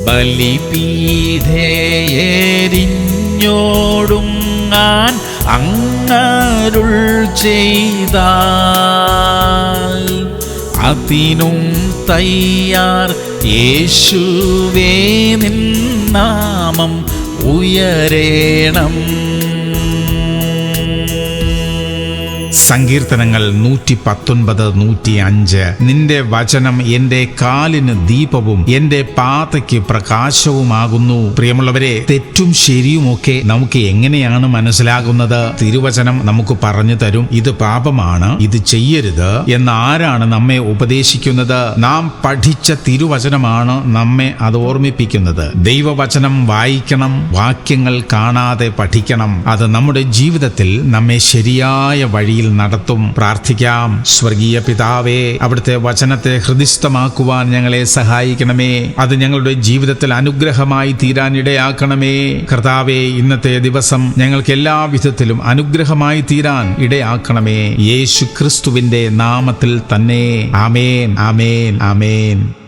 ബലിപീഠേയെരിഞ്ഞോടുങ്ങാൻ അങ്ങരുൾ ചെയ്താൽ അതിനും തയ്യാർ യേശുവേ നിൻ നാമം ഉയരേണം. സങ്കീർത്തനങ്ങൾ 119, 105. നിന്റെ വചനം എന്റെ കാലിന് ദീപവും എന്റെ പാതയ്ക്ക് പ്രകാശവുമാകുന്നു. പ്രിയമുള്ളവരെ, തെറ്റും ശരിയുമൊക്കെ നമുക്ക് എങ്ങനെയാണ് മനസ്സിലാകുന്നത്? തിരുവചനം നമുക്ക് പറഞ്ഞു തരും. ഇത് പാപമാണ്, ഇത് ചെയ്യരുത് എന്ന്. ആരാണ് നമ്മെ ഉപദേശിക്കുന്നത്? നാം പഠിച്ച തിരുവചനമാണ് നമ്മെ അത് ഓർമ്മിപ്പിക്കുന്നത്. ദൈവവചനം വായിക്കണം, വാക്യങ്ങൾ കാണാതെ പഠിക്കണം. അത് നമ്മുടെ ജീവിതത്തിൽ നമ്മെ ശരിയായ വഴിയിൽ നടത്തും. പ്രാർത്ഥിക്കാം. സ്വർഗീയ പിതാവേ, അവിടുത്തെ വചനത്തെ ഹൃദിസ്ഥമാക്കുവാൻ ഞങ്ങളെ സഹായിക്കണമേ. അത് ഞങ്ങളുടെ ജീവിതത്തിൽ അനുഗ്രഹമായി തീരാൻ ഇടയാക്കണമേ. കർത്താവേ, ഇന്നത്തെ ദിവസം ഞങ്ങൾക്ക് എല്ലാ വിധത്തിലും അനുഗ്രഹമായി തീരാൻ ഇടയാക്കണമേ. യേശു ക്രിസ്തുവിന്റെ നാമത്തിൽ തന്നെ. ആമേൻ, ആമേൻ, ആമേൻ.